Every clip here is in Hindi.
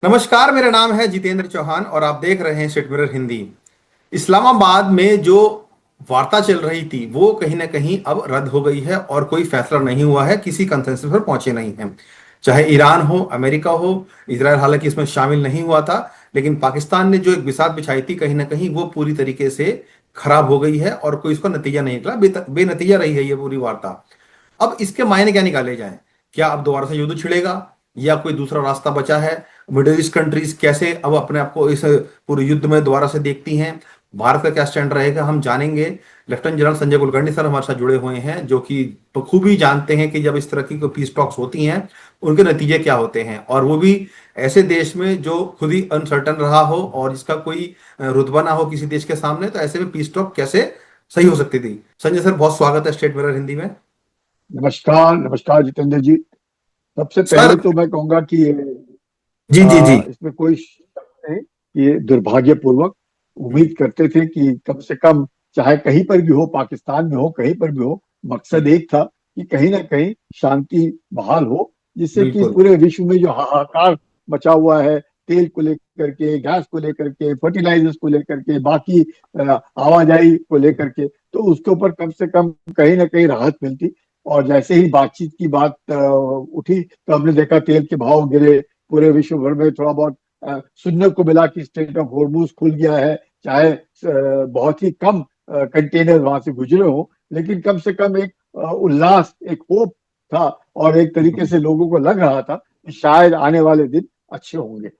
नमस्कार, मेरा नाम है जितेंद्र चौहान और आप देख रहे हैं स्टेट मिरर हिंदी। इस्लामाबाद में जो वार्ता चल रही थी वो कहीं ना कहीं अब रद्द हो गई है और कोई फैसला नहीं हुआ है, किसी कंसेंसस पर पहुंचे नहीं हैं। चाहे ईरान हो, अमेरिका हो, इजराइल हालांकि इसमें शामिल नहीं हुआ था, लेकिन पाकिस्तान ने जो एक बिसात बिछाई थी कहीं ना कहीं वो पूरी तरीके से खराब हो गई है और कोई इसका नतीजा नहीं निकला। बेनतीजा रही है ये पूरी वार्ता। अब इसके मायने क्या निकाले जाएं? क्या अब दोबारा से युद्ध छिड़ेगा या कोई दूसरा रास्ता बचा है? मिडिल ईस्ट कंट्रीज कैसे अब अपने आप को इस पूरे युद्ध में दोबारा से देखती हैं? भारत का क्या स्टैंड रहेगा, हम जानेंगे। Lieutenant general Sanjay Kulkarni sir हमारे साथ जुड़े हुए हैं, जो कि बखूबी जानते हैं कि जब इस तरह की कोई पीस टॉक्स होती हैं उनके नतीजे क्या होते हैं, और वो भी ऐसे देश में जो खुद ही अनसर्टन रहा हो और जिसका कोई रुतबा ना हो किसी देश के सामने। तो ऐसे में पीस टॉक कैसे सही हो सकती थी? संजय सर, बहुत स्वागत है स्टेट मिरर हिंदी में। नमस्कार नमस्कार जितेंद्र जी। सबसे सर। पहले तो मैं कहूंगा कि जी जी जी। इसमें कोई शक नहीं कि ये दुर्भाग्यपूर्वक उम्मीद करते थे कि कम से कम चाहे कहीं पर भी हो, पाकिस्तान में हो, कहीं पर भी हो, मकसद एक था कि कहीं ना कहीं शांति बहाल हो, जिससे कि बिल्कुल पूरे विश्व में जो हाहाकार मचा हुआ है, तेल को लेकर के, गैस को लेकर के, फर्टिलाइजर्स को लेकर के, बाकी आवाजाही को लेकर के, तो उसके ऊपर कम से कम कहीं ना कहीं राहत मिलती। और जैसे ही बातचीत की बात उठी तो हमने देखा तेल के भाव गिरे। पूरे विश्व भर में थोड़ा बहुत सुनने को मिला कि स्ट्रेट ऑफ हॉर्मूज खुल गया है, चाहे बहुत ही कम कंटेनर वहां से गुजरे हो, लेकिन कम से कम एक उल्लास, एक होप था। और एक तरीके से लोगों को लग रहा था कि शायद आने वाले दिन अच्छे होंगे,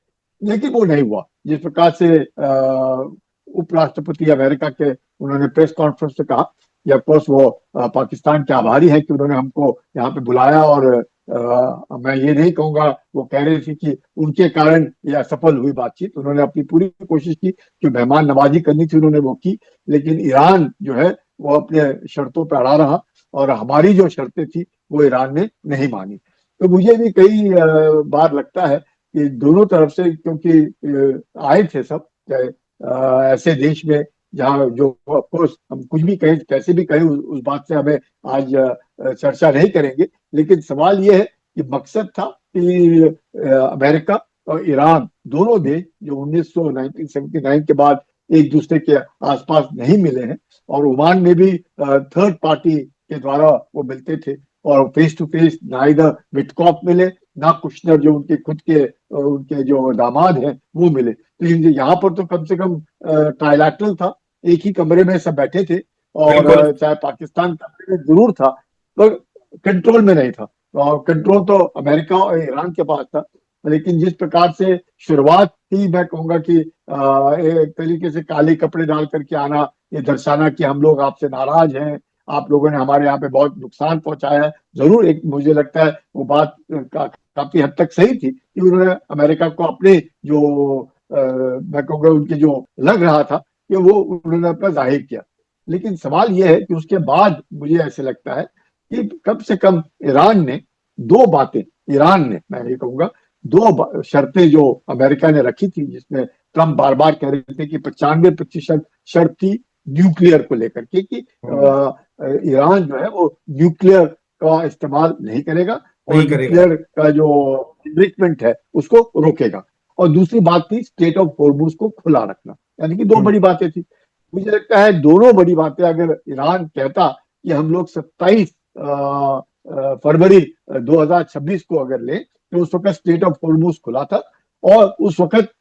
लेकिन वो नहीं हुआ। जिस प्रकार से उपराष्ट्रपति अमेरिका के उन्होंने प्रेस कॉन्फ्रेंस में कहा कि ऑफकोर्स वो पाकिस्तान के आभारी है कि उन्होंने हमको यहाँ पे बुलाया, और मैं ये नहीं कहूंगा, वो कह रहे थे कि उनके कारण ये असफल हुई बातचीत। उन्होंने अपनी पूरी कोशिश की, जो मेहमान नवाजी करनी थी उन्होंने वो की, लेकिन ईरान जो है वो अपने शर्तों पर अड़ा रहा, और हमारी जो शर्तें थी वो ईरान ने नहीं मानी। तो मुझे भी कई बार लगता है कि दोनों तरफ से, क्योंकि आए थे सब, चाहे ऐसे देश में जहाँ जो ऑफकोर्स हम कुछ भी कहें, कैसे भी कहें, उस बात से हमें आज चर्चा नहीं करेंगे। लेकिन सवाल ये है कि मकसद था कि अमेरिका और ईरान दोनों देश जो 1979 के बाद एक दूसरे के आसपास नहीं मिले हैं, और ओमान में भी थर्ड पार्टी के द्वारा वो मिलते थे, और फेस टू फेस ना इधर विटकॉफ मिले, ना कुशनर जो उनके खुद के उनके जो दामाद हैं वो मिले। तो यहाँ पर तो कम से कम ट्राइलैटरल था, एक ही कमरे में सब बैठे थे। और बिल्कुल। चाहे पाकिस्तान कमरे में जरूर था, पर कंट्रोल में नहीं था। और कंट्रोल तो अमेरिका और ईरान के पास था। लेकिन जिस प्रकार से शुरुआत ही, मैं कहूंगा कि एक तरीके से काले कपड़े डाल करके आना, ये दर्शाना कि हम लोग आपसे नाराज हैं, आप लोगों ने हमारे यहाँ पे बहुत नुकसान पहुंचाया है। जरूर एक मुझे लगता है वो बात काफी हद तक सही थी कि उन्होंने अमेरिका को अपने जो मैं कहूँगा उनके जो लग रहा था कि वो उन्होंने अपना जाहिर किया। लेकिन सवाल यह है कि उसके बाद मुझे ऐसे लगता है कि कम से कम ईरान ने दो बातें, ईरान ने, मैं ये कहूंगा, दो शर्तें जो अमेरिका ने रखी थी, जिसमें ट्रम्प बार बार कह रहे थे कि 95% शर्त थी न्यूक्लियर को लेकर के, कि ईरान जो है वो न्यूक्लियर का इस्तेमाल नहीं करेगा, और नहीं करेगा। न्यूक्लियर का जो इनरिचमेंट है उसको रोकेगा। और दूसरी बात थी स्टेट ऑफ हॉर्मूज को खुला रखना। यानी कि दो हम्म। बड़ी बातें थी। मुझे लगता है दोनों बड़ी बातें अगर ईरान कहता कि हम लोग 27 फरवरी 2026 को अगर ले, तो उस वक्त स्टेट ऑफ हॉर्मूज खुला था। और उस वक्त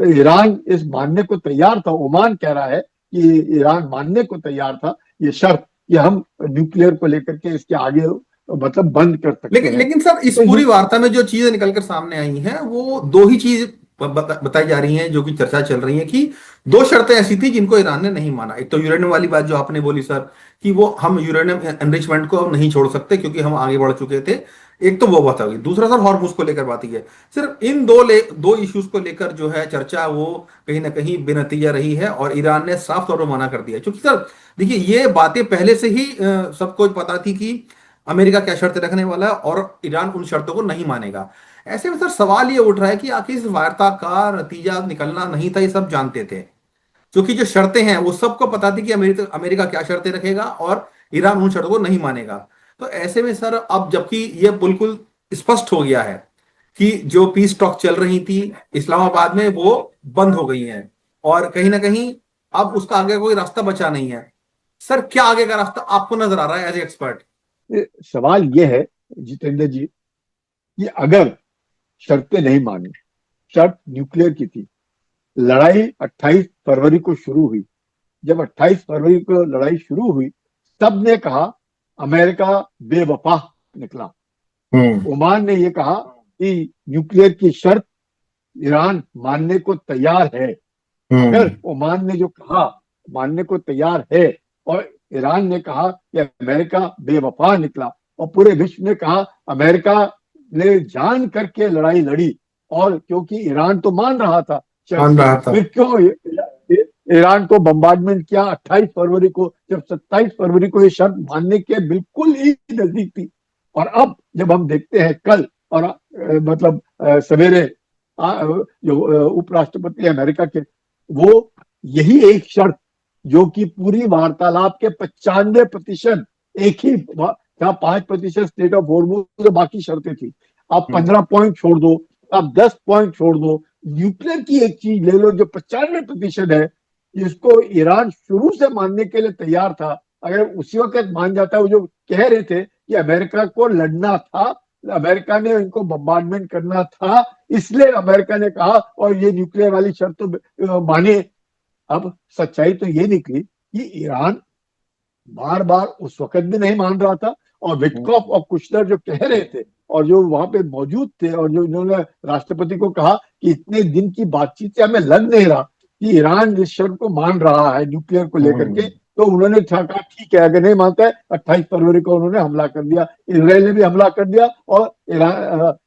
ईरान इस मानने को तैयार था, ओमान कह रहा है कि ईरान मानने को तैयार था ये शर्त कि हम न्यूक्लियर को लेकर के इसके आगे मतलब बंद कर सकते लेकिन हैं। लेकिन सर, इस तो पूरी ये वार्ता में जो चीजें निकलकर सामने आई हैं वो दो ही चीज बताई जा रही हैं, जो कि चर्चा चल रही है कि दो शर्तें ऐसी थी जिनको ईरान ने नहीं माना। एक तो यूरेनियम वाली बात जो आपने बोली सर, कि वो हम यूरेनियम एनरिचमेंट को अब नहीं छोड़ सकते क्योंकि हम आगे बढ़ चुके थे। एक तो वो बात होगी। दूसरा सर, हॉर्मुज को लेकर बात ही है। सिर्फ इन दो इश्यूज को लेकर जो है चर्चा, वो कहीं ना कहीं बेनतीजा रही है और ईरान ने साफ तौर पर मना कर दिया। क्योंकि सर देखिए, ये बातें पहले से ही सबको पता थी कि अमेरिका क्या शर्तें रखने वाला है और ईरान उन शर्तों को नहीं मानेगा। ऐसे में सर सवाल ये उठ रहा है कि आखिर इस वार्ता का नतीजा निकलना नहीं था, ये सब जानते थे। क्योंकि जो शर्तें हैं वो सबको पता थी कि अमेरिका अमेरिका क्या शर्तें रखेगा और ईरान उन शर्तों को नहीं मानेगा। तो ऐसे में सर अब जबकि ये बिल्कुल स्पष्ट हो गया है कि जो पीस टॉक चल रही थी इस्लामाबाद में वो बंद हो गई हैं, और कहीं ना कहीं अब उसका आगे कोई रास्ता बचा नहीं है। सर क्या आगे का रास्ता आपको नजर आ रहा है एज एक्सपर्ट? सवाल ये है जितेंद्र जी कि अगर शर्तें नहीं मानी, शर्त न्यूक्लियर की थी, लड़ाई 28 फरवरी को शुरू हुई, जब 28 फरवरी को लड़ाई शुरू हुई सबने कहा अमेरिका बेवफा निकला। हम्म। ओमान ने यह कहा कि न्यूक्लियर की शर्त ईरान मानने को तैयार है। अगर हम्म। ओमान ने जो कहा मानने को तैयार है और ईरान ने कहा कि अमेरिका बेवफा निकला और पूरे विश्व ने कहा अमेरिका ने जान करके लड़ाई लड़ी, और क्योंकि ईरान तो मान रहा था शर्त मान को, रहा था। फिर क्यों ईरान को बम्बार्डमेंट किया 28 फरवरी को, जब 27 फरवरी को ये शर्त मानने के बिल्कुल ही नजदीक थी। और अब जब हम देखते हैं कल और मतलब सवेरे जो उपराष्ट्रपति अमेरिका के, वो यही एक शर्त जो कि पूरी वार्तालाप के 95% एक ही था, 5% स्टेट ऑफ हॉर्मूज, बाकी शर्तें थी। आप 15 पॉइंट छोड़ दो, आप 10 पॉइंट छोड़ दो, न्यूक्लियर की एक चीज ले लो जो 95% है, जिसको ईरान शुरू से मानने के लिए तैयार था। अगर उसी वक्त मान जाता है, वो जो कह रहे थे कि अमेरिका को लड़ना था, अमेरिका ने इनको बम्बार्डमेंट करना था, इसलिए अमेरिका ने कहा और ये न्यूक्लियर वाली शर्त तो माने। अब सच्चाई तो ये निकली कि ईरान बार बार उस वक्त भी नहीं मान रहा था, और विटकॉफ और कुशनर जो कह रहे थे और जो वहां पे मौजूद थे और जो इन्होंने राष्ट्रपति को कहा कि इतने दिन की बातचीत से हमें लग नहीं रहा कि ईरान इस शर्त को मान रहा है न्यूक्लियर को लेकर के, तो उन्होंने कहा ठीक है, अगर नहीं मानता है 28 फरवरी को उन्होंने हमला कर दिया, इसराइल ने भी हमला कर दिया और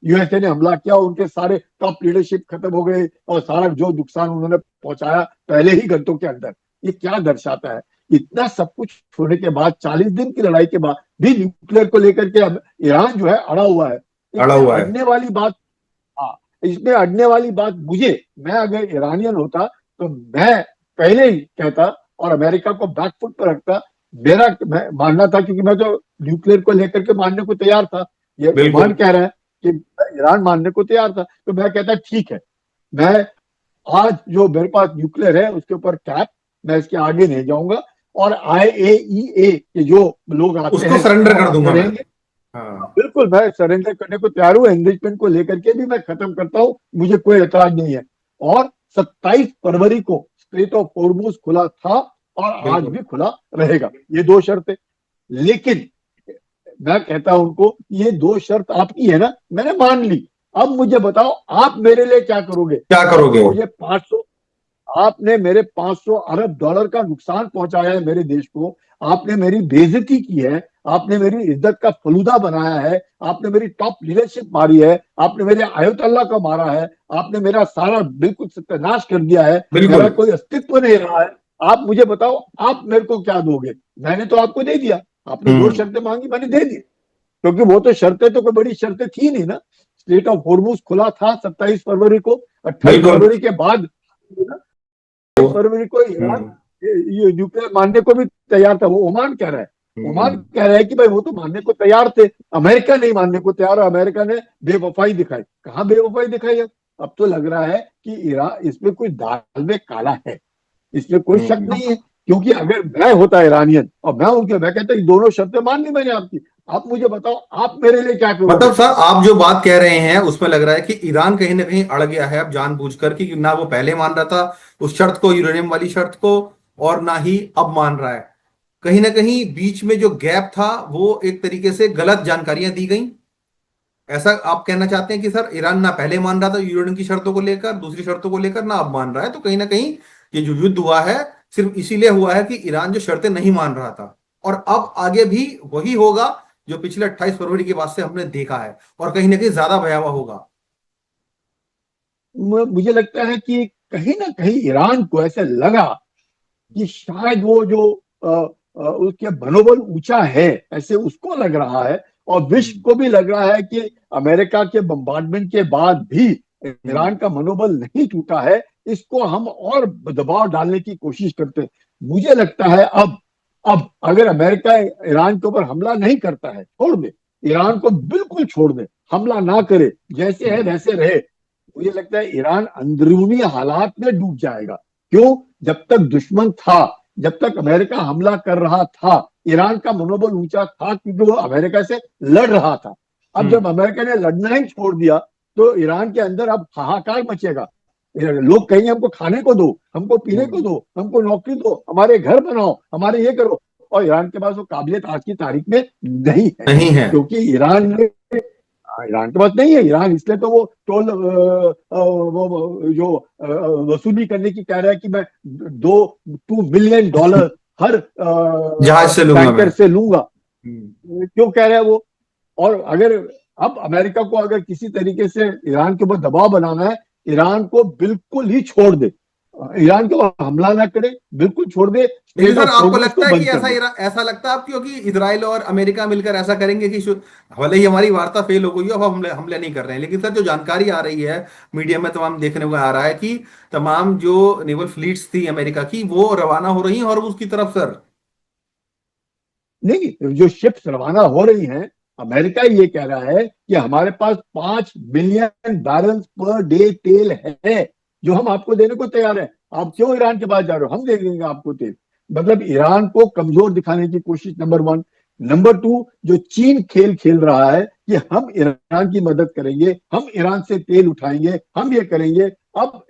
यूएसए ने हमला किया, उनके सारे टॉप लीडरशिप खत्म हो गए और सारा जो नुकसान उन्होंने पहुंचाया पहले ही घंटों के अंदर। ये क्या दर्शाता है? इतना सब कुछ होने के बाद, 40 दिन की लड़ाई के बाद भी न्यूक्लियर को लेकर के ईरान जो है अड़ा हुआ है। अड़ा इसमें हुआ है। अड़ने वाली बात, हाँ, इसमें अड़ने वाली बात मुझे, मैं अगर ईरानियन होता तो मैं पहले ही कहता और अमेरिका को बैकफुट पर रखता। मेरा मानना था, क्योंकि मैं तो न्यूक्लियर को लेकर के मानने को तैयार था, ये ओमान बिल्कुल। कह रहा है कि ईरान मानने को तैयार था, तो मैं कहता ठीक है, मैं आज जो मेरे पास न्यूक्लियर है उसके ऊपर कैप, मैं इसके आगे नहीं जाऊंगा, और IAEA के जो लोग आते उसको हैं सरेंडर वो कर आते दूंगा मैं। रहेंगे। हाँ। बिल्कुल मैं सरेंडर करने को तैयार हूँ, एंगेजमेंट को लेकर के भी मैं खत्म करता हूँ, मुझे कोई एतराज नहीं है। और 27 फरवरी को स्ट्रेट ऑफ हॉर्मूज खुला था और आज बिल्कुल। भी खुला रहेगा, ये दो शर्तें। लेकिन मैं कहता हूं उनको, ये दो शर्त आपकी है ना, मैंने मान ली, अब मुझे बताओ आप मेरे लिए क्या करोगे? क्या करोगे? मुझे 500, आपने मेरे 500 अरब डॉलर का नुकसान पहुंचाया है मेरे देश को, आपने मेरी बेइज्जती की है, आपने मेरी इज्जत का फलूदा बनाया है, आपने मेरी टॉप लीडरशिप मारी है, आपने मेरे आयतुल्लाह को मारा है, आपने मेरा सारा बिल्कुल सत्यानाश कर दिया है, मेरा बिल्कुल। कोई अस्तित्व नहीं रहा है। आप मुझे बताओ आप मेरे को क्या दोगे? मैंने तो आपको दे दिया, आपने दो हम्म। शर्तें मांगी, मैंने दे दी, क्योंकि वो तो शर्तें तो कोई बड़ी शर्तें थी नहीं ना। स्ट्रेट ऑफ हॉर्मूज खुला था 27 फरवरी को, 28 बिल्कुल। फरवरी के बाद 28 फरवरी को ईरान हम्म। ये न्यूक्लियर मानने को भी तैयार था। वो ओमान कह रहा है, ओमान हम्म। कह रहा है कि भाई वो तो मानने को तैयार थे, अमेरिका नहीं मानने को तैयार, और अमेरिका ने बेवफाई दिखाई। कहाँ बेवफाई दिखाई? अब तो लग रहा है कि ईरान, इसमें कोई दाल में काला है, इसमें कोई शक हम्म। नहीं है। क्योंकि अगर मैं होता ईरानियन और मैं कहता ये दोनों शर्तें मान ली मैंने आपकी, आप मुझे बताओ आप मेरे लिए क्या करोगे? मतलब सर आप जो बात कह रहे हैं उसमें लग रहा है कि ईरान कहीं ना कहीं अड़ गया है अब जानबूझकर, कि ना वो पहले मान रहा था उस शर्त को, यूरेनियम वाली शर्त को, और ना ही अब मान रहा है। कहीं ना कहीं बीच में जो गैप था वो एक तरीके से गलत जानकारियां दी गई। ऐसा आप कहना चाहते हैं कि सर ईरान ना पहले मान रहा था यूरेनियम की शर्तों को लेकर, दूसरी शर्तों को लेकर, ना अब मान रहा है, तो कहीं ना कहीं ये जो युद्ध हुआ है सिर्फ इसीलिए हुआ है कि ईरान जो शर्तें नहीं मान रहा था, और अब आगे भी वही होगा जो पिछले 28 फरवरी के बाद से हमने देखा है, और कहीं ना कहीं ज्यादा भयावह होगा। मुझे लगता है कि कहीं ना कहीं ईरान को ऐसे लगा कि शायद वो जो उसके मनोबल ऊंचा है, ऐसे उसको लग रहा है, और विश्व हम्म। को भी लग रहा है कि अमेरिका के बम्बार्डमेंट के बाद भी ईरान हम्म। का मनोबल नहीं टूटा है, इसको हम और दबाव डालने की कोशिश करते हैं। मुझे लगता है अब अगर अमेरिका ईरान के ऊपर हमला नहीं करता है, छोड़ दे, ईरान को बिल्कुल छोड़ दे, हमला ना करे, जैसे है वैसे रहे। मुझे लगता है ईरान अंदरूनी हालात में डूब जाएगा। क्यों? जब तक दुश्मन था, जब तक अमेरिका हमला कर रहा था, ईरान का मनोबल ऊंचा था क्योंकि वो अमेरिका से लड़ रहा था। अब हम्म। जब अमेरिका ने लड़ना ही छोड़ दिया तो ईरान के अंदर अब हाहाकार मचेगा। लोग कहेंगे हमको खाने को दो, हमको पीने को हम्म। दो, हमको नौकरी दो, हमारे घर बनाओ, हमारे ये करो। और ईरान के पास वो काबिलियत आज की तारीख में नहीं है, नहीं है। क्योंकि ईरान के पास नहीं है। ईरान इसलिए तो वो टोल वो जो वसूली करने की कह रहा है कि मैं 2 मिलियन डॉलर हर जहाज से लूंगा मैं। टैंकर से लूंगा। हम्म। क्यों कह रहा है वो? और अगर अब अमेरिका को अगर किसी तरीके से ईरान के ऊपर दबाव बनाना है, ईरान को बिल्कुल ही छोड़ दे, ईरान के ऊपर हमला ना करे, बिल्कुल छोड़ दे, लेकिन स्ट्रेट सर ऑफ आपको हॉर्मुज को लगता है कि बंद कर ऐसा दे। ऐसा लगता है आपको कि इजराइल और अमेरिका मिलकर ऐसा करेंगे कि भले ही हमारी वार्ता फेल हो गई हो, अब हमले हमले नहीं कर रहे हैं, लेकिन सर जो जानकारी आ रही है मीडिया में तमाम देखने को आ रहा है कि तमाम जो नेवल फ्लीट्स थी अमेरिका की वो रवाना हो रही हैं और उसकी तरफ सर। नहीं, जो शिप्स रवाना हो रही हैं, अमेरिका ये कह रहा है कि हमारे पास 5 बिलियन बैरल पर डे तेल है, जो हम आपको देने को तैयार है। आप क्यों ईरान के पास जा रहे हो? हम दे देंगे आपको तेल। मतलब ईरान को कमजोर दिखाने की कोशिश, नंबर वन। नंबर टू, जो चीन खेल खेल रहा है कि हम ईरान की मदद करेंगे, हम ईरान से तेल उठाएंगे, हम ये करेंगे। अब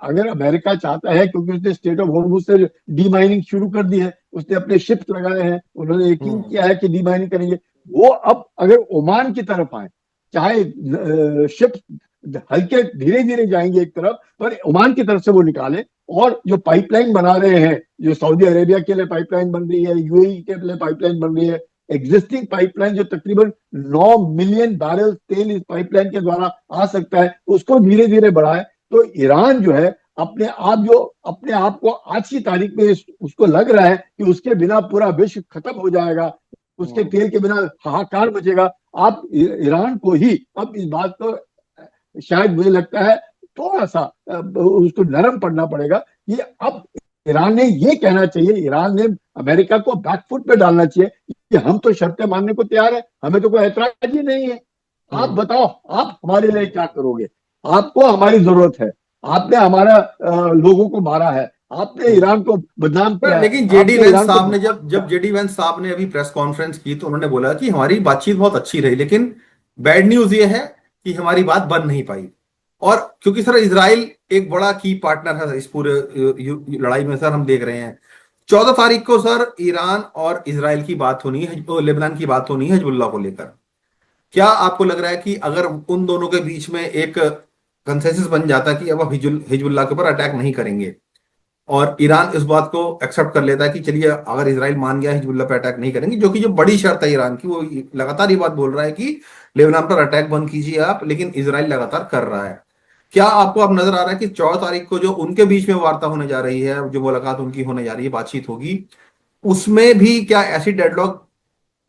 अगर अमेरिका चाहता है, क्योंकि उसने स्टेट ऑफ हॉर्मुज से डी माइनिंग शुरू कर दी है, उसने अपने शिप्स लगाए हैं, उन्होंने यकीन हम्म। किया है कि डी माइनिंग करेंगे। वो अब अगर ओमान की तरफ आए, चाहे शिप हल्के धीरे धीरे जाएंगे एक तरफ, पर ओमान की तरफ से वो निकाले। और जो पाइपलाइन बना रहे हैं, जो सऊदी अरेबिया के लिए पाइपलाइन बन रही है, यूएई के लिए पाइपलाइन बन रही है, एग्जिस्टिंग पाइपलाइन जो तकरीबन 9 मिलियन बैरल तेल इस पाइपलाइन के द्वारा आ सकता है, उसको धीरे धीरे बढ़ाए। तो ईरान जो है अपने आप को आज की तारीख में उसको लग रहा है कि उसके बिना पूरा विश्व खत्म हो जाएगा, उसके हम्म। तेल के बिना हाहाकार मचेगा। आप ईरान को ही अब इस बात को शायद मुझे लगता है थोड़ा सा उसको नरम पड़ना पड़ेगा कि अब ईरान ने ये कहना चाहिए, ईरान ने अमेरिका को बैकफुट पे डालना चाहिए कि हम तो शर्तें मानने को तैयार है, हमें तो कोई ऐतराज ही नहीं है। आप हम्म। बताओ, आप हमारे लिए क्या करोगे? आपको हमारी जरूरत है, आपने हमारा लोगों को मारा है, आपने हम्म। ईरान को बदनाम पर किया है, लेकिन जेडी आपने वेंस ईरान को साहब ने बर्बाद जब किया। जब जेडी वेंस साहब ने अभी प्रेस कॉन्फ्रेंस की तो उन्होंने बोला कि हमारी बातचीत बहुत अच्छी रही, लेकिन बैड न्यूज ये है कि हमारी बात बन नहीं पाई। और क्योंकि सर इजराइल एक बड़ा की पार्टनर है इस पूरे लड़ाई में, सर हम देख रहे हैं 14 तारीख को सर ईरान और इजराइल की बात होनी है, लेबनान की बात होनी है हिजबुल्लाह को लेकर। क्या आपको लग रहा है कि अगर उन दोनों के बीच में एक कंसेंसस बन जाता कि अब हिजबुल्लाह के ऊपर अटैक नहीं करेंगे, और ईरान इस बात को एक्सेप्ट कर लेता है कि चलिए अगर इसराइल मान गया हिजबुल्लाह पर अटैक नहीं करेंगे, जो कि जो बड़ी शर्त है ईरान की, वो लगातार ये बात बोल रहा है कि लेबनान पर अटैक बंद कीजिए आप, लेकिन इसराइल लगातार कर रहा है। क्या आपको अब नजर आ रहा है कि 14 तारीख को जो उनके बीच में वार्ता होने जा रही है, जो मुलाकात उनकी होने जा रही है, बातचीत होगी, उसमें भी क्या ऐसी डेडलॉक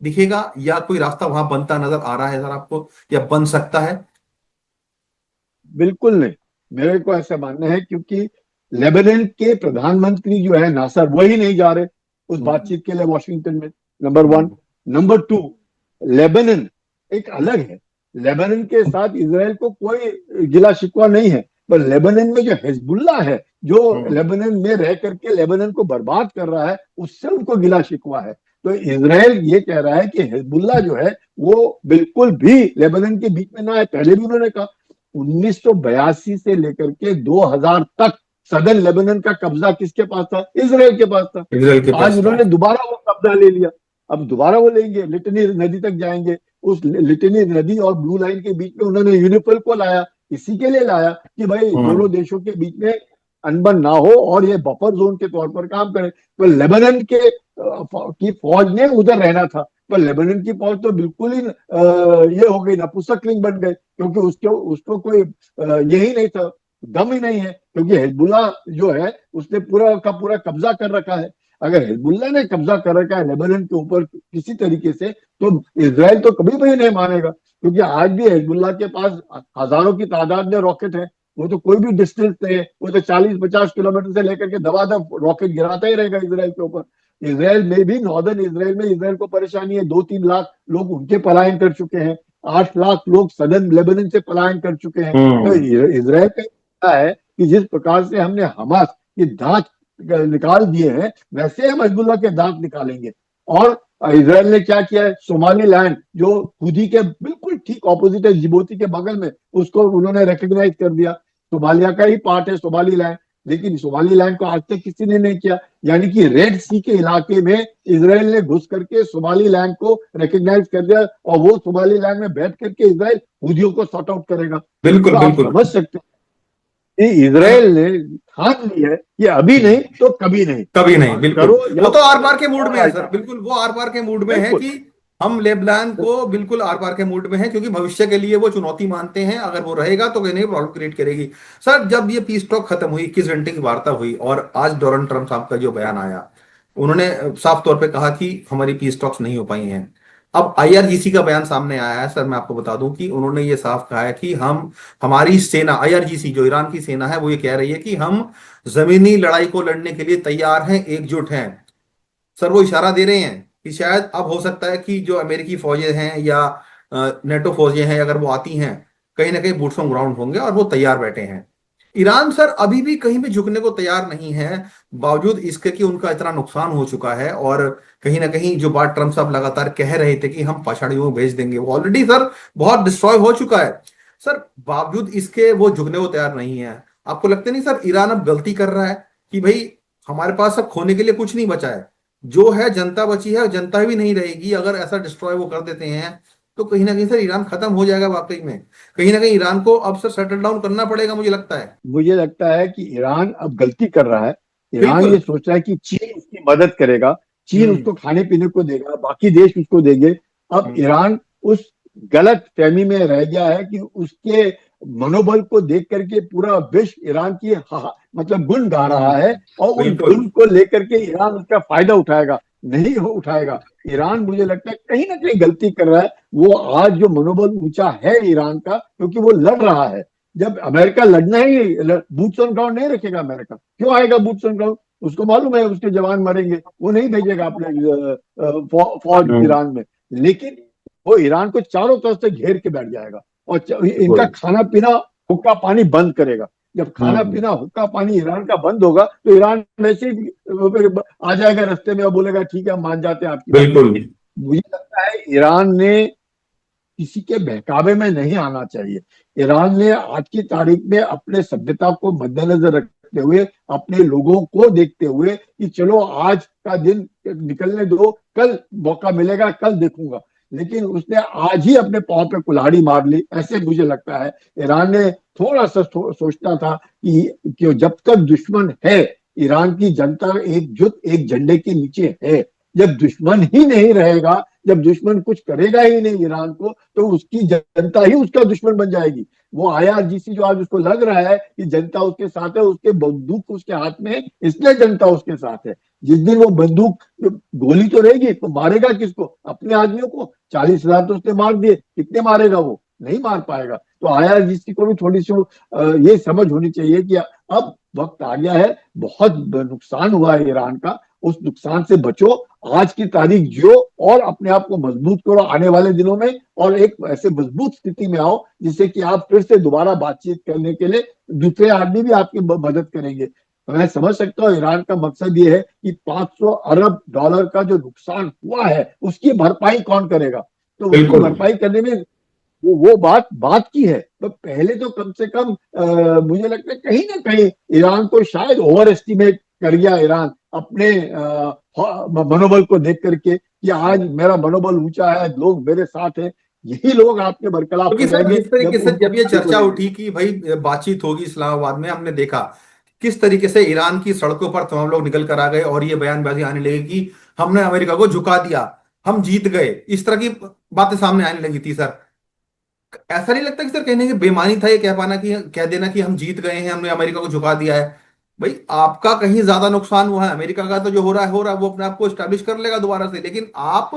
दिखेगा या कोई रास्ता वहां बनता नजर आ रहा है सर आपको, या बन सकता है? बिल्कुल नहीं, मेरे को ऐसा मानना है, क्योंकि लेबनान के प्रधानमंत्री जो है नासर, वही नहीं जा रहे उस हम्म। बातचीत के लिए वॉशिंगटन में। Number one. Hmm. Number two, Lebanon एक अलग है। लेबनान के साथ इसराइल को कोई गिला शिकवा नहीं है, पर लेबनान में जो हिजबुल्ला है, जो हम्म। लेबनान में रह करके लेबनान को बर्बाद कर रहा है, उससे उनको गिला शिकवा है। तो इसराइल ये कह रहा है कि हिजबुल्ला जो है वो बिल्कुल भी लेबनान के बीच में ना है। पहले भी उन्होंने कहा, 1982 से लेकर के 2000 तक सदर्न लेबनान का कब्जा किसके पास था? इसराइल के पास था। इसराइल के आज पास था। उन्होंने दोबारा वो कब्जा ले लिया। अब दोबारा वो लेंगे, लिटनी नदी तक जाएंगे। उस लिटनी नदी और ब्लू लाइन के बीच में उन्होंने यूनिफिल को लाया, इसी के लिए लाया कि भाई हम्म। दोनों देशों के बीच में अनबन ना हो और ये बफर जोन के तौर पर काम करे। तो लेबनान की फौज ने उधर रहना था, पर लेबनान की फौज तो बिल्कुल ही ये हो गई, नपुंसकलिंग बन गए, क्योंकि उसको उसको कोई यही नहीं था, दम ही नहीं है, क्योंकि हिजबुल्ला जो है उसने पूरा का पूरा कब्जा कर रखा है। अगर हिजबुल्ला ने कब्जा कर रखा है लेबनान के ऊपर किसी तरीके से, तो इसराइल तो कभी भी नहीं मानेगा, क्योंकि आज भी हिजबुल्ला के पास हजारों की तादाद में रॉकेट है। वो तो कोई भी डिस्टेंस नहीं है, वो तो 40-50 किलोमीटर से लेकर के दबादब रॉकेट गिराता ही रहेगा इसराइल के ऊपर। इसराइल में भी, नॉर्दर्न इसराइल में इसराइल को परेशानी है, 2-3 लाख लोग उनके पलायन कर चुके हैं। 8 लाख लोग सदन लेबनान से पलायन कर चुके हैं। तो हम्म। इसराइल का कहना है कि जिस प्रकार से हमने हमास के दांत निकाल दिए हैं, वैसे हम हिजबुल्लाह के दांत निकालेंगे। और इसराइल ने क्या किया है, सोमालीलैंड जो खुदी के बिल्कुल ठीक ऑपोजिट है, जिबूती के बगल में, उसको उन्होंने रिकग्नाइज कर दिया। सोमालिया का ही पार्ट है सोमालीलैंड, लेकिन सोमालीलैंड को आज तक किसी ने नहीं किया। यानी कि रेड सी के इलाके में इसराइल ने घुस करके सोमालीलैंड को रिकग्नाइज कर दिया, और वो सोमालीलैंड में बैठ करके इसराइल हुदियों को सॉर्ट आउट करेगा। बिल्कुल तो आप बिल्कुल। समझ सकते हैं कि इसराइल ने ठान ली है कि अभी नहीं तो कभी नहीं, कभी नहीं, और बिल्कुल। करो वो या तो आर पार के मूड में और है सर, ऐसा। बिल्कुल वो आर पार के मूड में है बिल्कुल कि हम लेबनान को बिल्कुल आर पार के मूड में है, क्योंकि भविष्य के लिए वो चुनौती मानते हैं। अगर वो रहेगा तो कहीं नहीं प्रॉब्लम क्रिएट करेगी। सर, जब ये पीस टॉक खत्म हुई, 21 घंटे की वार्ता हुई, और आज डोनाल्ड ट्रम्प साहब का जो बयान आया, उन्होंने साफ तौर पे कहा कि हमारी पीस टॉक्स नहीं हो पाई हैं। अब आईआरजीसी का बयान सामने आया है सर, मैं आपको बता दूं कि उन्होंने ये साफ कहा है कि हम, हमारी सेना, आईआरजीसी जो ईरान की सेना है, वो ये कह रही है कि हम जमीनी लड़ाई को लड़ने के लिए तैयार हैं, एकजुट हैं। सर, वो इशारा दे रहे हैं कि शायद अब हो सकता है कि जो अमेरिकी फौजें हैं या नेटो फौजें हैं, अगर वो आती हैं, कहीं ना कहीं बूट्स ऑन ग्राउंड होंगे और वो तैयार बैठे हैं। ईरान सर अभी भी कहीं भी झुकने को तैयार नहीं है, बावजूद इसके कि उनका इतना नुकसान हो चुका है। और कहीं ना कहीं जो बात ट्रम्प साहब लगातार कह रहे थे कि हम पछाड़ियों को भेज देंगे, वो ऑलरेडी सर बहुत डिस्ट्रॉय हो चुका है। सर, बावजूद इसके वो झुकने को तैयार नहीं है। आपको लगता नहीं सर ईरान अब गलती कर रहा है कि भाई हमारे पास अब खोने के लिए कुछ नहीं बचा है, जो है जनता बची है, और जनता भी नहीं रहेगी। अगर ऐसा डिस्ट्रॉय वो कर देते हैं तो कहीं ना कहीं सर ईरान खत्म हो जाएगा वाकई में। कहीं ना कहीं ईरान को अब सर सेटल डाउन करना पड़ेगा, मुझे लगता है। मुझे लगता है कि ईरान अब गलती कर रहा है। ईरान बिल्कुल। ये सोच रहा है कि चीन उसकी मदद करेगा, चीन हम्म। उसको खाने पीने को देगा, बाकी देश उसको देंगे। अब हम्म। ईरान उस गलत फहमी में रह गया है कि उसके मनोबल को देख करके पूरा विश्व ईरान की मतलब गुण गा रहा है, और उस बिल्कुल। गुण को लेकर के ईरान उसका फायदा उठाएगा। नहीं हो उठाएगा। ईरान मुझे लगता है कहीं ना कहीं गलती कर रहा है। वो आज जो मनोबल ऊंचा है ईरान का, क्योंकि वो लड़ रहा है। जब अमेरिका लड़ना ही, बूट्स ऑन ग्राउंड नहीं रखेगा अमेरिका, क्यों आएगा बूट्स ऑन ग्राउंड? उसको मालूम है उसके जवान मरेंगे, वो नहीं भेजेगा अपने फौज हम्म। ईरान में। लेकिन वो ईरान को चारों तरफ से घेर के बैठ जाएगा, और इनका बिल्कुल। खाना पीना, हुक्का पानी बंद करेगा। जब खाना हम्म। पीना हुक्का पानी ईरान का बंद होगा, तो ईरान वैसे ही फिर आ जाएगा रास्ते में और बोलेगा ठीक है, हम मान जाते हैं आपकी बात। बिल्कुल। मुझे लगता है ईरान ने किसी के बहकावे में नहीं आना चाहिए। ईरान ने आज की तारीख में अपने सभ्यता को मद्देनजर रखते हुए, अपने लोगों को देखते हुए कि चलो आज का दिन निकलने दो, कल मौका मिलेगा, कल देखूंगा, लेकिन उसने आज ही अपने पांव पे कुल्हाड़ी मार ली, ऐसे मुझे लगता है। ईरान ने थोड़ा सा सोचना था कि जब तक दुश्मन है, ईरान की जनता एकजुट एक झंडे के नीचे है। जब दुश्मन ही नहीं रहेगा, जब दुश्मन कुछ करेगा ही नहीं ईरान को, तो उसकी जनता ही उसका दुश्मन बन जाएगी। वो आईआरजीसी जो आज उसको लग रहा है कि जनता उसके साथ है, उसके बंदूक उसके हाथ में है, इसलिए जनता उसके साथ है। जिस दिन वो बंदूक, गोली तो रहेगी तो मारेगा किसको? अपने आदमियों को। 40,000 तो उसने मार दिए, कितने मारेगा? वो नहीं मार पाएगा। तो आईआरजीसी को भी थोड़ी सी ये समझ होनी चाहिए कि अब वक्त आ गया है, बहुत नुकसान हुआ है ईरान का, उस नुकसान से बचो, आज की तारीख जियो, और अपने आप को मजबूत करो आने वाले दिनों में, और एक ऐसे मजबूत स्थिति में आओ जिससे कि आप फिर से दोबारा बातचीत करने के लिए दूसरे आदमी भी आपकी मदद करेंगे। मैं समझ सकता हूँ ईरान का मकसद ये है कि 500 अरब डॉलर का जो नुकसान हुआ है उसकी भरपाई कौन करेगा। तो उसकी बिल्कुल। भरपाई करने में वो बात की है, तो पहले तो कम से कम मुझे लगता है कहीं ना कहीं ईरान को शायद ओवर एस्टिमेट कर गया ईरान अपने मनोबल को देख करके, कि आज मेरा मनोबल ऊंचा है, लोग मेरे साथ हैं। यही लोग आपके बरकरार क्योंकि हो सर जाएंगे जिस तरीके जब से उनकी जब ये बारी चर्चा बोलेगी। उठी कि भाई बातचीत होगी इस्लामाबाद में, हमने देखा किस तरीके से ईरान की सड़कों पर तमाम लोग निकल कर आ गए, और ये बयानबाजी आने लगी कि हमने अमेरिका को झुका दिया, हम जीत गए, इस तरह की बातें सामने आने लगी थी सर। ऐसा नहीं लगता कि सर कहने की बेईमानी था ये कह पाना, कि कह देना कि हम जीत गए हैं, हमने अमेरिका को झुका दिया है? भाई आपका कहीं ज्यादा नुकसान हुआ है, अमेरिका का तो जो हो रहा है हो रहा है, वो अपने आप को स्टैब्लिश कर लेगा दोबारा से। लेकिन आप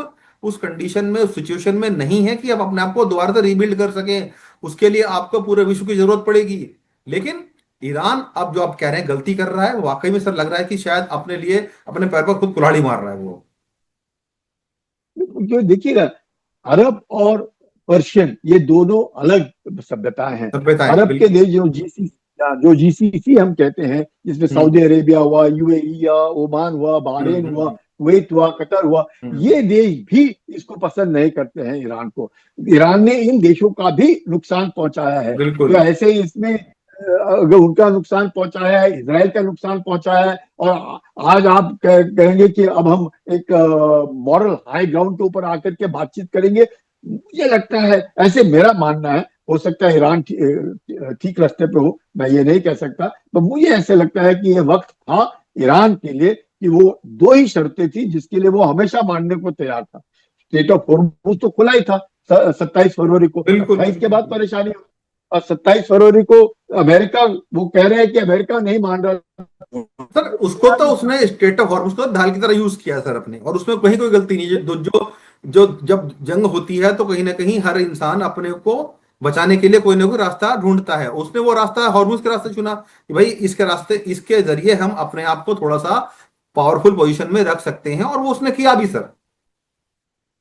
उस कंडीशन में, उस सिचुएशन में नहीं है कि आप अपने आप को दोबारा से रीबिल्ड कर सकें। उसके लिए आपको पूरे विश्व की जरूरत पड़ेगी। लेकिन ईरान अब जो आप कह रहे हैं गलती कर रहा है, वाकई में सर लग रहा है कि शायद अपने लिए अपने पैर पर खुद कुल्हाड़ी मार रहा है वो। जो देखिएगा, अरब और पर्शियन, ये दोनों अलग सभ्यताएं हैं। सभ्यताएं अरब के बिल्कुल। देश जो जीसीसी हम कहते हैं, जिसमें हम्म सऊदी अरेबिया हुआ, यूएई हुआ, ओमान हुआ, बहरीन हुआ, हम्म। कुवैत हुआ, कतर हुआ, हम्म, ये देश भी इसको पसंद नहीं करते हैं ईरान को। ईरान ने इन देशों का भी नुकसान पहुंचाया है। तो बिल्कुल ऐसे ही इसमें अगर उनका नुकसान पहुंचाया है, इसराइल का नुकसान पहुंचाया है, और आज आप कहेंगे कि अब हम एक मॉरल हाई ग्राउंड के ऊपर आकर के बातचीत करेंगे, मुझे लगता है, ऐसे मेरा मानना है, हो सकता है ईरान ठीक रास्ते पे हो, मैं ये नहीं कह सकता, तो मुझे ऐसे लगता है कि ये वक्त था ईरान के लिए कि वो दो ही शर्तें थी जिसके लिए वो हमेशा मानने को तैयार था। स्टेट ऑफ हॉर्मुज तो खुला ही था 27 फरवरी को, बिल्कुल 28 के बिल्कुल। बाद परेशानी हुई। और 27 फरवरी को अमेरिका, वो कह रहे हैं कि अमेरिका नहीं मान रहा। सर उसको तो उसने स्टेट ऑफ हॉर्मुज को ढाल की तरह यूज किया सर अपने, और उसमें कहीं कोई गलती नहीं है। जो जो जो जब जंग होती है तो कहीं ना कहीं हर इंसान अपने को बचाने के लिए कोई ना कोई रास्ता ढूंढता है। उसने वो रास्ता हॉर्मुज के रास्ते चुना कि भाई इसके रास्ते, इसके जरिए हम अपने आप को थोड़ा सा पावरफुल पोजीशन में रख सकते हैं, और वो उसने किया भी सर।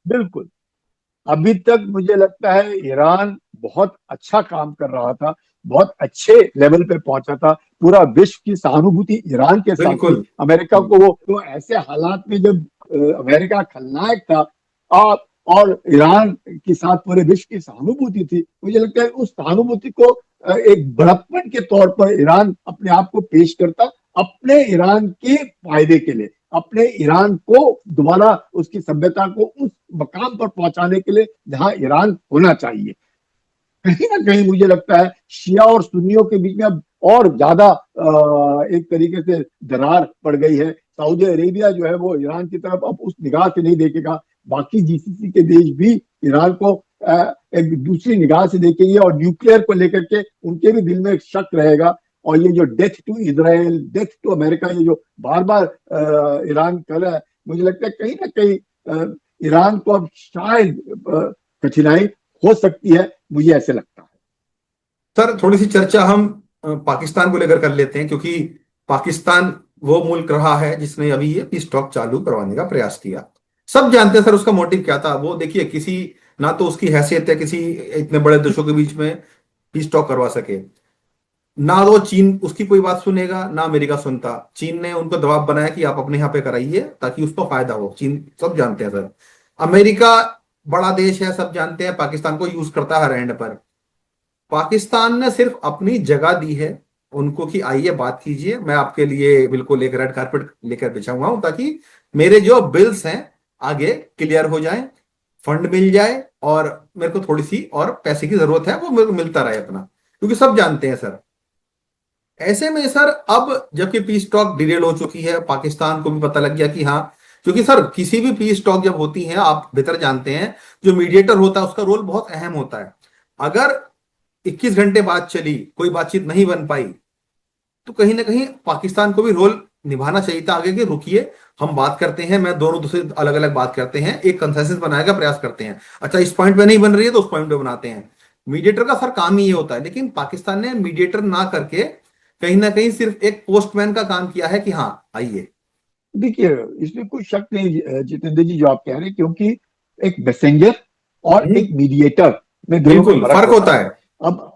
बिल्कुल। अभी तक मुझे लगता है ईरान बहुत अच्छा काम कर रहा था, बहुत अच्छे लेवल पे पहुंचा था। पूरा विश्व की सहानुभूति ईरान के साथ थी। बिल्कुल। अमेरिका को वो तो ऐसे हालात में जब अमेरिका खलनायक था, और और ईरान के साथ पूरे विश्व की सहानुभूति थी, मुझे लगता है उस सहानुभूति को एक बड़प्पन के तौर पर ईरान अपने आप को पेश करता, अपने ईरान के फायदे के लिए, अपने ईरान को दोबारा उसकी सभ्यता को उस मकाम पर पहुंचाने के लिए जहां ईरान होना चाहिए। कहीं ना कहीं मुझे लगता है शिया और सुन्नियों के बीच में अब और ज्यादा एक तरीके से दरार पड़ गई है। सऊदी अरेबिया जो है वो ईरान की तरफ अब उस निगाह से नहीं देखेगा। बाकी जीसीसी के देश भी ईरान को एक दूसरी निगाह से देखेंगे, और न्यूक्लियर को लेकर के उनके भी दिल में एक शक रहेगा। और ये जो death to Israel, death to America, ये जो बार बार ईरान कर रहा है, मुझे लगता है कहीं ना कहीं ईरान को अब शायद कठिनाई हो सकती है, मुझे ऐसे लगता है। सर थोड़ी सी चर्चा हम पाकिस्तान को लेकर कर लेते हैं, क्योंकि पाकिस्तान वो मुल्क रहा है जिसने अभी ये पीस टॉक चालू करवाने का प्रयास किया। सब जानते हैं सर उसका मोटिव क्या था। वो देखिए, किसी, ना तो उसकी हैसियत है किसी इतने बड़े देशों के बीच में पीस टॉक करवा सके, ना वो चीन उसकी कोई बात सुनेगा, ना अमेरिका सुनता। चीन ने उनको दबाव बनाया कि आप अपने यहाँ पे कराइए ताकि उसको फायदा हो। चीन सब जानते हैं सर। अमेरिका बड़ा देश है, सब जानते हैं, पाकिस्तान को यूज करता है हर एंड पर। पाकिस्तान ने सिर्फ अपनी जगह दी है उनको कि आइए बात कीजिए, मैं आपके लिए बिल्कुल एक रेड कारपेट लेकर बिछाऊंगा हूं, ताकि मेरे जो बिल्स हैं आगे क्लियर हो जाएं, फंड मिल जाए, और मेरे को थोड़ी सी और पैसे की जरूरत है वो मेरे को मिलता रहे अपना। क्योंकि सब जानते हैं सर। ऐसे में सर अब जबकि पीस टॉक डिलेड हो चुकी है, पाकिस्तान को भी पता लग गया कि हाँ, क्योंकि सर किसी भी पीस टॉक जब होती है आप बेहतर जानते हैं, जो मीडिएटर होता है उसका रोल बहुत अहम होता है। अगर 21 घंटे बात चली, कोई बातचीत नहीं बन पाई, तो कहीं ना कहीं पाकिस्तान को भी रोल निभाना चाहिए था आगे, कि रुकिए हम बात करते हैं, मैं दोनों दूसरे अलग अलग बात करते हैं, एक कंसेंसस बनाने का प्रयास करते हैं। अच्छा इस पॉइंट पे नहीं बन रही है तो उस पॉइंट पे बनाते हैं। मीडिएटर का सर काम ही ये होता है। लेकिन पाकिस्तान ने मीडिएटर ना करके कहीं ना कहीं सिर्फ एक पोस्टमैन का काम किया है कि हाँ आइए। देखिए, इसमें कोई शक नहीं जितेंद्र जी जो आप कह रहे हैं, क्योंकि एक मैसेंजर और एक मीडिएटर में दोनों में बिल्कुल फर्क फर्क होता होता है। है। अब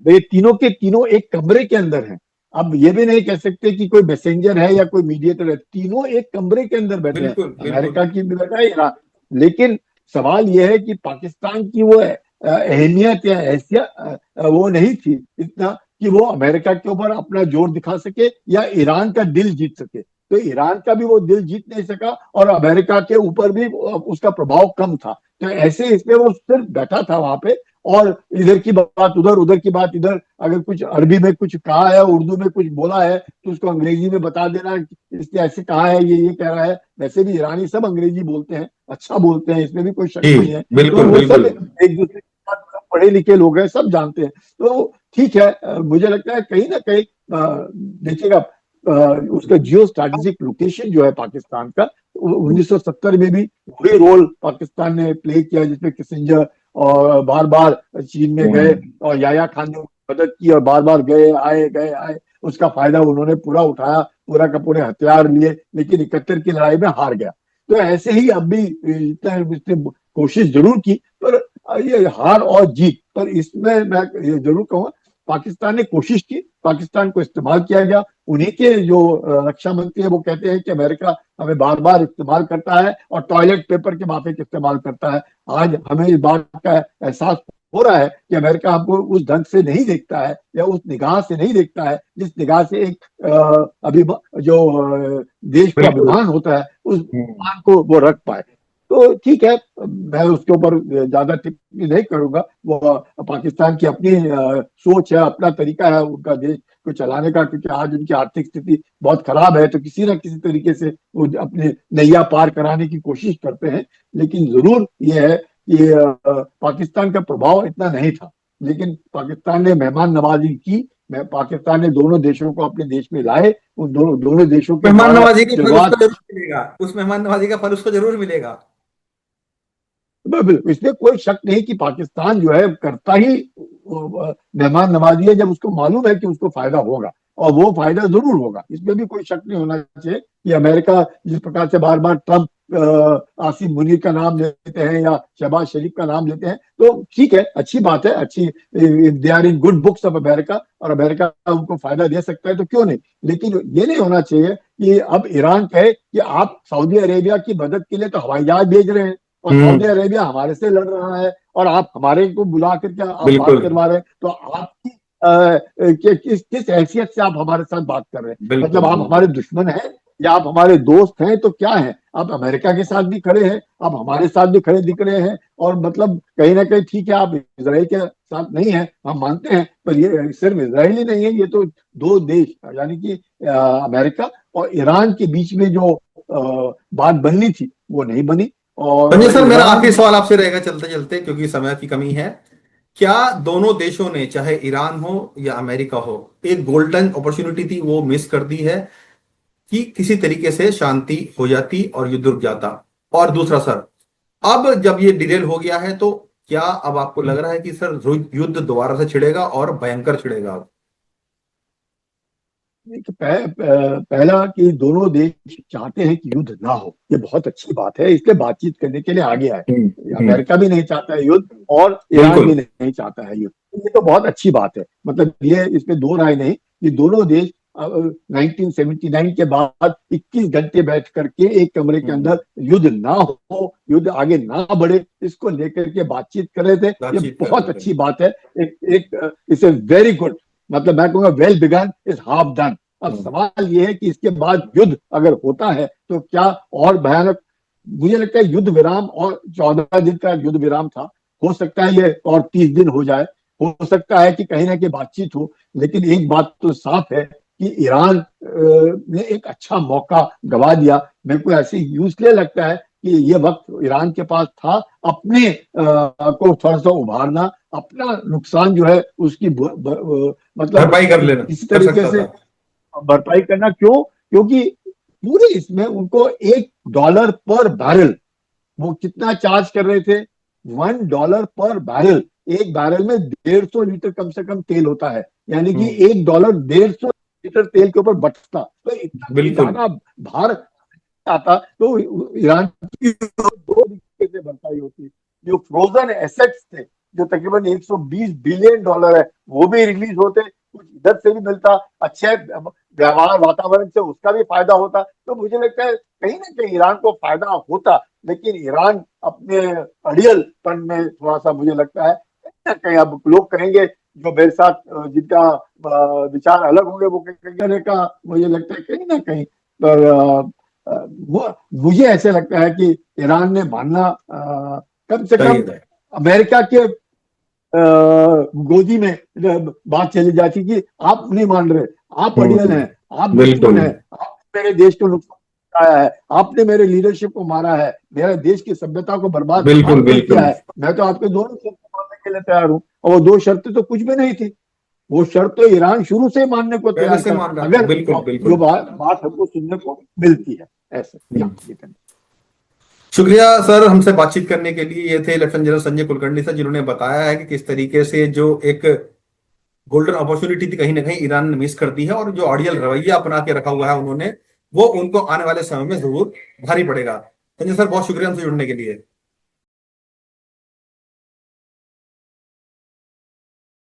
ये तीनों के तीनों एक कमरे के अंदर हैं। अब ये भी नहीं कह सकते कि कोई मैसेंजर है या कोई मीडिएटर है, तीनों एक कमरे के अंदर बैठे हैं। बिल्कुल बिल्कुल। अमेरिका की भी बैठा है, ईरान। लेकिन सवाल यह है कि पाकिस्तान की वो अहमियत या हैसियत वो नहीं थी इतना कि वो अमेरिका के ऊपर अपना जोर दिखा सके या ईरान का दिल जीत सके। तो ईरान का भी वो दिल जीत नहीं सका, और अमेरिका के ऊपर भी उसका प्रभाव कम था। तो ऐसे इसमें वो सिर्फ बैठा था वहां पे, और इधर की बात उधर, उधर की बात इधर। अगर कुछ अरबी में कुछ कहा है, उर्दू में कुछ बोला है, तो उसको अंग्रेजी में बता देना कि इसने ऐसे कहा है, ये कह रहा है। वैसे भी ईरानी सब अंग्रेजी बोलते हैं, अच्छा बोलते हैं, इसमें भी कोई शक जी नहीं है। तो बिल्कुल वो सब बिल्कुल। एक दूसरे के साथ पढ़े लिखे लोग हैं, सब जानते हैं। तो ठीक है, मुझे लगता है कहीं ना कहीं देखिएगा, उसका जियो स्ट्रैटेजिक लोकेशन जो है पाकिस्तान का, 1970 में भी वही रोल पाकिस्तान ने प्ले किया, जिसमें किसिंजर और बार बार चीन में गए, और याया खान ने मदद की, और बार बार गए आए। उसका फायदा उन्होंने पूरा उठाया, पूरा का पूरे हथियार लिए, लेकिन 71 की लड़ाई में हार गया। तो ऐसे ही अब भी इतना इसने कोशिश जरूर की, पर ये हार और जीत, पर इसमें मैं ये जरूर कहूंगा पाकिस्तान ने कोशिश की, पाकिस्तान को इस्तेमाल किया गया। उन्हीं के जो रक्षा मंत्री है वो कहते हैं कि अमेरिका हमें बार बार इस्तेमाल करता है और टॉयलेट पेपर के माफिक इस्तेमाल करता है। आज हमें इस बात का एहसास हो रहा है कि अमेरिका हमको उस ढंग से नहीं देखता है या उस निगाह से नहीं देखता है जिस निगाह से एक अभी जो देश को बिल्कुल। अभिमान होता है उस अभिमान को वो रख पाए। तो ठीक है, मैं उसके ऊपर ज्यादा टिप्पणी नहीं करूंगा। वो पाकिस्तान की अपनी सोच है, अपना तरीका है उनका देश को चलाने का, क्योंकि आज उनकी आर्थिक स्थिति बहुत खराब है, तो किसी न किसी तरीके से वो अपने नैया पार कराने की कोशिश करते हैं। लेकिन जरूर ये है कि पाकिस्तान का प्रभाव इतना नहीं था, लेकिन पाकिस्तान ने मेहमान नवाजी की। मैं पाकिस्तान ने दोनों देशों को अपने देश में लाए, उन दोनों दोनों देशों के मेहमान द्वारा नवाजी का फल उसको शुरुआत। जरूर मिलेगा, उस मेहमान नवाजी का फल उसको जरूर मिलेगा। बिल्कुल, इसमें कोई शक नहीं कि पाकिस्तान जो है करता ही मेहमान नवाजी है, जब उसको मालूम है कि उसको फायदा होगा, और वो फायदा जरूर होगा, इसमें भी कोई शक नहीं होना चाहिए। कि अमेरिका जिस प्रकार से बार बार ट्रंप आसिम मुनीर का नाम लेते हैं या शहबाज शरीफ का नाम लेते हैं, तो ठीक है, अच्छी बात है, अच्छी, they are in good books of America, और अमेरिका उनको फायदा दे सकता है तो क्यों नहीं। लेकिन ये नहीं होना चाहिए कि अब ईरान कहे कि आप सऊदी अरेबिया की मदद के लिए तो हवाई जहाज भेज रहे हैं और सऊदी अरेबिया हमारे से लड़ रहा है, और आप हमारे को बुला करके आप बात बिल्कुल करवा रहे हैं, तो आपकी किस किस हैसियत से आप हमारे साथ बात कर रहे हैं? मतलब बिल्कुल। आप हमारे बिल्कुल दुश्मन हैं या आप हमारे दोस्त हैं? तो क्या है, आप अमेरिका के साथ भी खड़े हैं, आप हमारे साथ भी खड़े दिख रहे हैं, और मतलब कहीं ना कहीं ठीक है, आप इसराइल के साथ नहीं है, हम मानते हैं, पर ये सिर्फ इसराइल ही नहीं है, ये तो दो देश यानी कि अमेरिका और ईरान के बीच में जो बात बननी थी वो नहीं बनी। संजय और सर, मेरा ईरान, आखिरी सवाल आपसे रहेगा चलते चलते, क्योंकि समय की कमी है। क्या दोनों देशों ने, चाहे ईरान हो या अमेरिका हो, एक गोल्डन अपॉर्चुनिटी थी वो मिस कर दी है कि किसी तरीके से शांति हो जाती और युद्ध रुक जाता? और दूसरा सर, अब जब ये डिलेल हो गया है तो क्या अब आपको लग रहा है कि सर युद्ध दोबारा से छिड़ेगा और भयंकर छिड़ेगा अब? पहला कि दोनों देश चाहते हैं कि युद्ध ना हो, ये बहुत अच्छी बात है, इसलिए बातचीत करने के लिए आगे आए। हम्म। अमेरिका भी नहीं चाहता है युद्ध और ईरान बिल्कुल। भी नहीं चाहता है युद्ध, ये तो बहुत अच्छी बात है। मतलब ये इसमें दो राय नहीं कि दोनों देश 1979 के बाद 21 घंटे बैठ करके एक कमरे के हम्म। अंदर युद्ध ना हो, युद्ध आगे ना बढ़े, इसको लेकर के बातचीत कर रहे थे। ये बातचीत कर बहुत रहे थे। अच्छी बात है। एक एक इट्स ए वेरी गुड, मतलब मैं कहूंगा well begun is half done. अब हम्म। सवाल ये है कि इसके बाद युद्ध अगर होता है तो क्या और भयानक। मुझे लगता है युद्ध विराम, और 14 दिन का युद्ध विराम था, हो सकता है ये और 30 दिन हो जाए, हो सकता है कि कहीं ना कहीं बातचीत हो। लेकिन एक बात तो साफ है कि ईरान ने एक अच्छा मौका गवा दिया। मेरे को ऐसे इसलिए लगता है कि ये वक्त ईरान के पास था अपने को थोड़ा सा उभारना, अपना नुकसान जो है उसकी मतलब भरपाई कर लेना, किसी कर तरीके सकता से था। भरपाई करना। क्यों? क्योंकि पूरे इसमें उनको $1 पर बैरल, वो कितना चार्ज कर रहे थे? $1 पर बैरल। एक बैरल में 150 लीटर कम से कम तेल होता है, यानी कि हम्म। $1 150 लीटर तेल के ऊपर बचता, तो इतना कोई बिल्कुल। ज्यादा भार आता तो ईरान की दो तरीके से भरपाई होती। जो फ्रोजन एसेट्स थे जो तकरीबन $120 बिलियन है, वो भी रिलीज होते, कुछ इधर से भी मिलता, अच्छे व्यवहार वातावरण से उसका भी फायदा होता। तो मुझे लगता है कहीं ना कहीं ईरान को फायदा होता। लेकिन ईरान अपने अड़ियलपन में थोड़ा सा, मुझे लगता है कहीं ना कहीं, अब लोग कहेंगे जो मेरे साथ जिनका विचार अलग होंगे वो कहने का, मुझे लगता है कहीं ना कहीं, पर वो मुझे ऐसे लगता है कि ईरान ने मानना कम से कम चाहिए। अमेरिका के गोदी में बात चली जाती कि आप नहीं मान रहे, आप अड़ियल हैं, आप दुश्मन बिल्कुल। हैं, आपने मेरे देश को नुकसान पहुंचाया है, आपने मेरे लीडरशिप को मारा है, मेरे देश की सभ्यता को बर्बाद बिल्कुल। आपने किया बिल्कुल। है। मैं तो आपके दोनों शर्त मानने के लिए तैयार हूँ, और वो दो शर्तें तो कुछ भी नहीं थी। वो शर्त तो ईरान शुरू से मानने को पहले तैयार से था, मान रहा था, अगर बिल्कुल जो बिल्कुल। बात हमको सुनने को मिलती है ऐसे। या हम्म। ये शुक्रिया सर, हमसे बातचीत करने के लिए। ये थे lieutenant general Sanjay Kulkarni sir, जिन्होंने बताया है कि किस तरीके से जो एक गोल्डन अपॉर्चुनिटी थी कहीं ना कहीं ईरान ने मिस कर दी है, और जो ऑडियल रवैया अपना के रखा हुआ है उन्होंने, वो उनको आने वाले समय में जरूर भारी पड़ेगा। संजय सर, बहुत शुक्रिया हमसे जुड़ने के लिए।